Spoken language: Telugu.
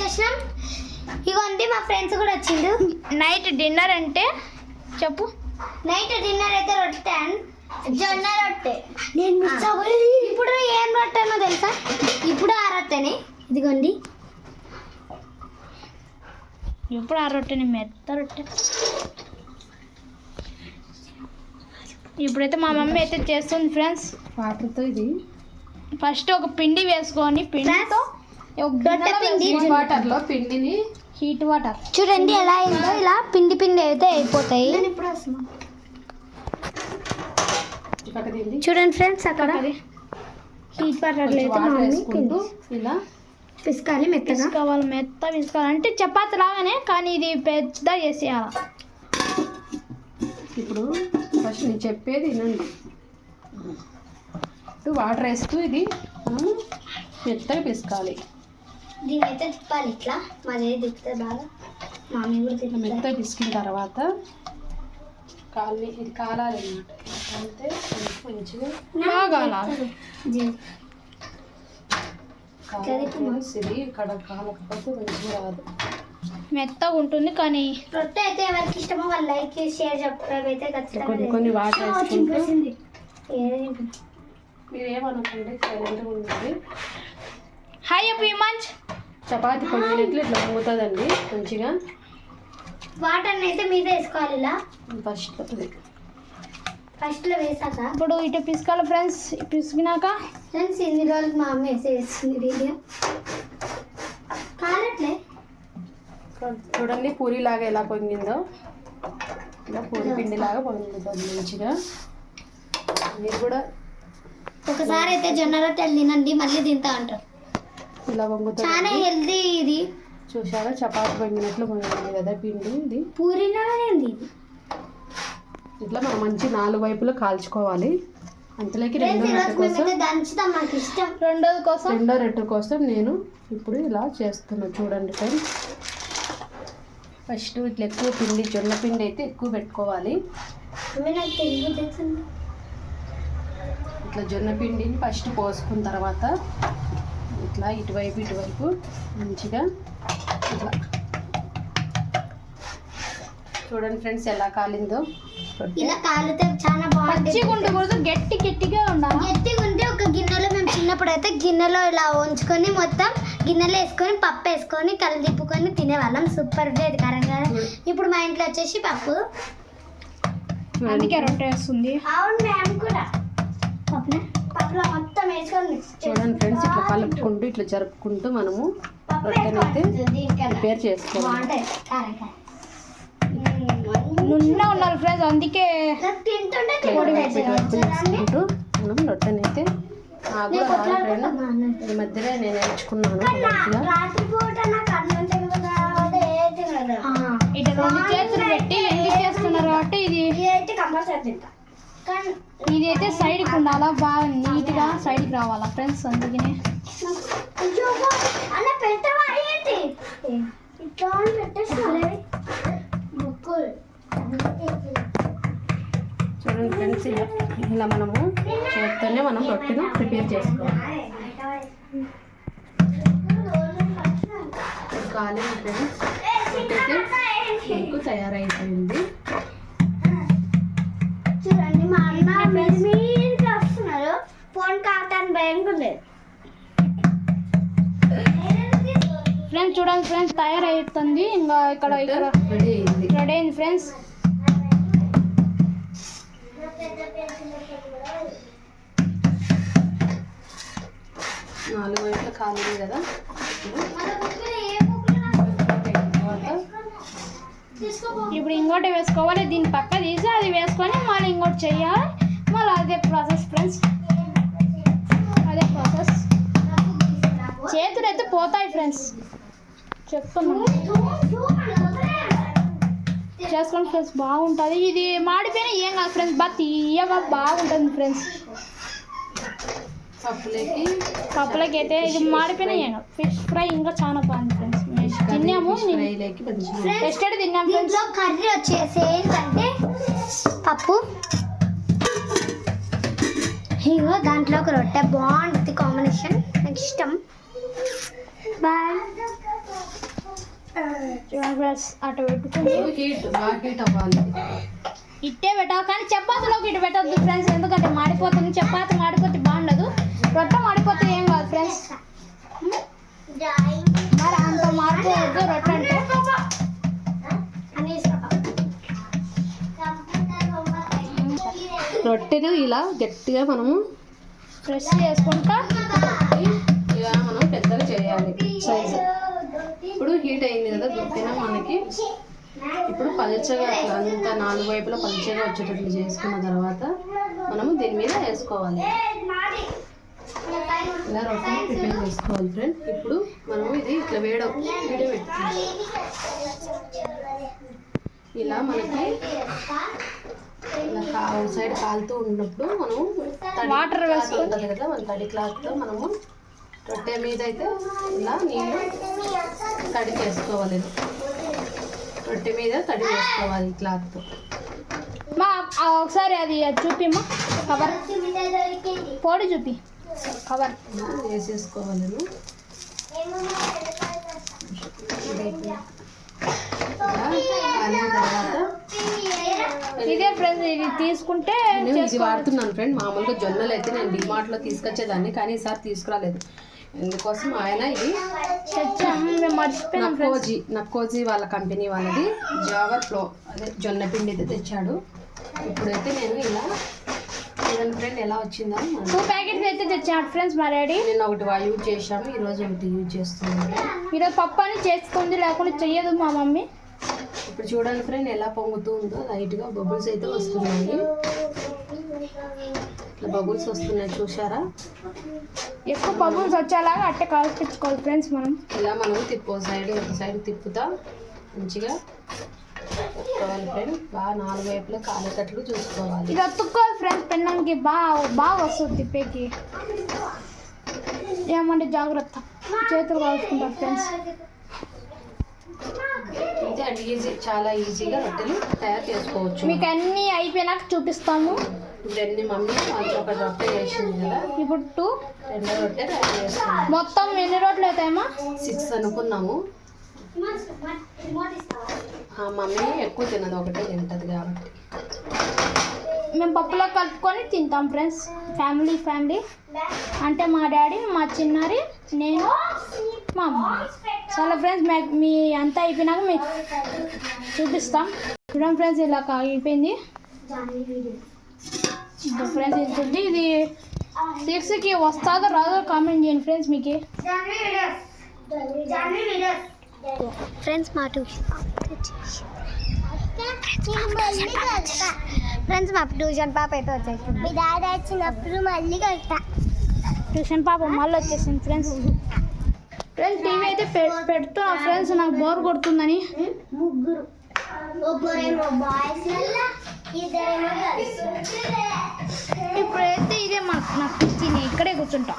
చేసినాం. ఇగోండి మా ఫ్రెండ్స్ కూడా వచ్చిండు. నైట్ డిన్నర్ అంటే చెప్పు. నైట్ డిన్నర్ అయితే రొట్టె, జొన్న రొట్టె. ఇప్పుడు ఏం రొట్టెనో తెలుసా? ఇప్పుడు ఆ రొట్టెనే. ఇదిగోండి ఇప్పుడు ఆ రొట్టెని మెత్త రొట్టె. ఇప్పుడైతే మా మమ్మీ అయితే చేస్తుంది ఫ్రెండ్స్. వాటర్తో ఇది ఫస్ట్ ఒక పిండి వేసుకొని పిండితో వాటర్లో పిండిని హీట్ వాటర్ చూడండి ఎలా అయిందో. ఇలా పిండి పిండి అయితే అయిపోతాయి. చూడండి ఫ్రెండ్స్ అక్కడ హీట్ వాటర్ వేసుకుంటూ ఇలా పిసుకాలి. మెత్తగా పిసుకోవాలి, మెత్త పిసుకోవాలి. అంటే చపాతి లాగానే కానీ ఇది పెద్ద చేసేయాలి. ఇప్పుడు ఫస్ట్ నేను చెప్పేది వినండి. వాటర్ వేస్తూ ఇది మనం మెత్తగా పిసుకాలి. దీని అయితే తిప్పాలి ఇట్లా. మాది తిప్పితే బాగా మామీ కూడా తిప్పాలి. మెత్తగా పిసికిన తర్వాత ఇది కాలాలి అన్నమాట. అయితే మంచిగా ఇది ఇక్కడ కాలకపోతే మంచిగా రాదు, మెత్తగా ఉంటుంది. కానీ రొట్టె అయితే ఎవరికి ఇష్టమో వాళ్ళు లైక్ చేసి షేర్ సబ్స్క్రైబ్ అయితే ఖచ్చితంగా కొన్ని వాటర్ వేసుకుంటూ మీరు ఏమనుకోండి, సైలెంట్గా ఉంటుంది. హాయ్ అప్పు మంచ్ చపాతి పొంగినట్లు ఇట్లా పొంగుతుందండి మంచిగా. వాటర్ అయితే మీద వేసుకోవాలి ఇలా ఫస్ట్లో వేసాక. ఇప్పుడు ఇటు పిసుకాలి ఫ్రెండ్స్. పిసికినాక ఫ్రెండ్స్ ఇన్ని రోజులకి మా అమ్మ వేసేస్తుంది వీడియో. కాలట్లే చూడండి పూరి లాగా ఎలా పొంగిందో. ఇలా పూరి పిండి లాగా పొంగుతుంది మంచిగా. మీరు కూడా ఒకసారి అయితే జొన్న రొట్టెలు తినండి, మళ్ళీ తింటా అంటారు. ఇలా పొంగుతుంది, చాలా హెల్దీ. ఇది చూసారా చపాతి పొంగినట్లు పొంగింది కదా పిండి. ఇది పూరిలానే ఉంది. ఇది ఇట్లా మనం మంచి 4 వైపులు కాల్చుకోవాలి. అంతలోకి రెండో రొట్టె కోసం నేను ఇప్పుడు ఇలా చేస్తున్నాను. చూడండి ఫ్రెండ్స్, ఫస్ట్ ఇట్లా ఎక్కువ పిండి జొన్న పిండి అయితే ఎక్కువ పెట్టుకోవాలి. ఇట్లా జొన్న పిండిని ఫస్ట్ పోసుకున్న తర్వాత ఇట్లా ఇటువైపు మంచిగా ఇట్లా చూడండి ఫ్రెండ్స్ ఎలా కాలిందో. ఇలా కాలితే చాలా బాగుంటుంది. గట్టిగా ఉండాలి. గట్టిగా ఉంటే ఒక గిన్నెలో, మేము చిన్నప్పుడు అయితే గిన్నెలో ఇలా ఉంచుకొని మొత్తం గిన్నెలో వేసుకొని పప్పు వేసుకొని కలిదిప్పుకొని తినేవాళ్ళం. సూపర్ ఉండేది కరంగా. ఇప్పుడు మా ఇంట్లో వచ్చేసి పప్పు, అందుకే రొట్టె వేస్తుంది. అవును మేము కూడా పప్పులో మొత్తం వేసుకొని చూడండి ఫ్రెండ్స్, ఇట్లా కలుపుకుంటూ ఇట్లా జరుపుకుంటూ మనము రొట్టెని అయితే ప్రిపేర్ చేసుకోవాలి. నున్న ఉన్నారు ఫ్రెండ్స్, అందుకే వేసుకుంటూ మనం రొట్టెని అయితే ఈ మధ్యలో నేను నేర్చుకున్నాను. ఇటు 2 చేతులు పెట్టి ఎందుకు చేస్తున్నారు కాబట్టి ఇది అయితే సైడ్కి ఉండాలా, బాగా నీట్గా సైడ్కి రావాలా ఫ్రెండ్స్. అందుకనే చూడండి ఫ్రెండ్స్, ఇలా మనము చేత్తోనే మనం రొట్టెను ప్రిపేర్ చేసుకోవాలి. కాలి ఫ్రెండ్స్ మనకు తయారైపోయింది. చూడండి మా అన్న మీరు వస్తున్నారు. ఫోన్ కావటానికి భయంగా లేదు ఫ్రెండ్స్. చూడండి ఫ్రెండ్స్, తయారైతుంది. ఇంకా ఇక్కడ రెడీ అయింది ఫ్రెండ్స్. నాలుగు వైపులా కాలింది కదా. ఇప్పుడు ఇంకోటి వేసుకోవాలి. దీన్ని పక్క తీసి అది వేసుకొని మళ్ళీ ఇంకోటి చెయ్యాలి. మళ్ళీ అదే ప్రాసెస్ ఫ్రెండ్స్, అదే ప్రాసెస్. చేతులు అయితే పోతాయి ఫ్రెండ్స్, చెప్తున్నాను. చేసుకోండి ఫ్రెండ్స్, బాగుంటుంది. ఇది మాడిపోయినా ఏం కాదు ఫ్రెండ్స్, బాగా తీయగా బాగుంటుంది ఫ్రెండ్స్. పప్పులకి అయితే ఇది మాడిపోయినా ఏం కాదు. ఫిష్ ఫ్రై ఇంకా చాలా బాగుంది ఫ్రెండ్స్. తిన్నాము, టెస్టెడ్ తిన్నాము ఫ్రెండ్స్. కర్రీ వచ్చేసి ఏంటంటే పప్పు, ఇగో దాంట్లో ఒక రొట్టె బాగుంటుంది కాంబినేషన్, నాకు ఇష్టం. బాయ్. చూడండి ఫ్రెండ్స్ అటు పెట్టుకుని హీట్ బాగా హీట్ అవ్వాలి. ఇట్టే పెట్టాలి, కానీ చపాతీలోకి ఇటు పెట్టద్దు ఫ్రెండ్స్, ఎందుకంటే మాడిపోతుంది. చపాతి మాడిపోతే బాగుండదు, రొట్టె మాడిపోతే ఏం కాదు ఫ్రెండ్స్. మరి అంత మాడిపోవద్దు రొట్టె అంటే. రొట్టెను ఇలా గట్టిగా మనము ప్రెస్ చేసుకుంటా ఇలా మనం పెద్దగా చేయాలి సైజు. ఇప్పుడు హీట్ అయింది కదా రొట్టెన మనకి. ఇప్పుడు పల్చగా అట్లా అంతా 4 వైపులా పల్చగా వచ్చేటట్లు చేసుకున్న తర్వాత మనము దీని మీద వేసుకోవాలి. ఇలా రొట్టెని ప్రిపేర్ చేసుకోవాలి ఫ్రెండ్. ఇప్పుడు మనము ఇది ఇట్లా వేడి పెట్టుకోవాలి. ఇలా మనకి ఇలా సైడ్ కాలుతూ ఉన్నప్పుడు మనము వాటర్ వేసుకుంటాం ఉంటుంది కదా, మన తడి క్లాత్తో మనము రొట్టె మీద అయితే ఇలా నీళ్ళు తడి చేసుకోవాలి. రొట్టె మీద తడి వేసుకోవాలి క్లాత్తో. మా ఒకసారి అది చూపిమ్మా, కవర్ పొడి చూపి కవర్ వేసేసుకోవాలి. ఇదే ఫ్రెండ్స్, ఇది తీసుకుంటే నేను ఇది వాడుతున్నాను ఫ్రెండ్. మామూలుగా జొన్నలు అయితే నేను డిమార్ట్లో తీసుకొచ్చేదాన్ని, కానీ ఈసారి తీసుకురాలేదు. ఎందుకోసం ఆయన ఇది తెచ్చాము, మేము మర్చిపోయినాం ఫ్రెండ్స్. నక్కోజీ వాళ్ళ కంపెనీ వాళ్ళది జావర్ ఫ్లో, అదే జొన్న పిండి అయితే తెచ్చాడు. ఇప్పుడైతే నేను ఇలా చూడండి ఫ్రెండ్ ఎలా వచ్చిందో. 2 ప్యాకెట్స్ అయితే తెచ్చాడు ఫ్రెండ్స్ మా డాడీ. నేను ఒకటి యూజ్ చేసాము, ఈరోజు ఒకటి యూజ్ చేస్తున్నాను. ఈరోజు పప్పు అని చేసుకుంది, లేకుండా చెయ్యదు మా మమ్మీ. ఇప్పుడు చూడండి ఫ్రెండ్ ఎలా పొంగుతూ ఉందో. లైట్గా బబుల్స్ అయితే వస్తున్నాయి. ఇట్లా బబుల్స్ వస్తున్నాయి చూసారా. ఎక్కువ బబుల్స్ వచ్చేలాగా అట్టే కాల్పించుకోవాలి ఫ్రెండ్స్ మనం. ఇలా మనం ఒక సైడ్ తిప్పుతా మంచిగా తిప్పుకోవాలి ఫ్రెండ్. బాగా 4 వైపులా కాలేటట్లు చూసుకోవాలి. ఇది అతుక్కోవాలి ఫ్రెండ్స్, పెన్నానికి బాగా వస్తుంది తిప్పేకి. ఏమంటే జాగ్రత్త, చేతులు కాల్చుకుంటారు ఫ్రెండ్స్. ఇది అంటే ఈజీ, చాలా ఈజీగా రొట్టెలు తయారు చేసుకోవచ్చు. మీకు అన్నీ అయిపోయినాక చూపిస్తాము. ఇప్పుడు అన్ని మమ్మీ ఒక రొట్టె చేసింది కదా, ఇప్పుడు 2 రెండో రొట్టె తయారు చేస్తాము. మొత్తం ఎన్ని రోట్లు అవుతాయమ్మా? 6 అనుకున్నాము. మమ్మీ ఎక్కువ తినదు, ఒకటే తింటది కాబట్టి. మేము పప్పులో కలుపుకొని తింటాం ఫ్రెండ్స్. ఫ్యామిలీ అంటే మా డాడీ, మా చిన్నారి, నేను, మా అమ్మ. చాలా ఫ్రెండ్స్, మీ అంతా అయిపోయినాక మీకు చూపిస్తాం. చూడండి ఫ్రెండ్స్, ఇలా అయిపోయింది ఫ్రెండ్స్. ఇది ఇది 6కి వస్తుందో రాదో కామెంట్ చేయండి ఫ్రెండ్స్. మీకు ఫ్రెండ్స్ మా ట్యూషన్ పాప అయితే వచ్చేసింది. మీ డాడీ వచ్చినప్పుడు మళ్ళీ కలుతా. ట్యూషన్ పాప మళ్ళీ వచ్చేసింది ఫ్రెండ్స్. టీవీ అయితే పెడుతున్నా ఫ్రెండ్స్, నాకు బోర్ కొడుతుందని. ఇప్పుడైతే ఇదే నాకు ఇక్కడే కూర్చుంటా.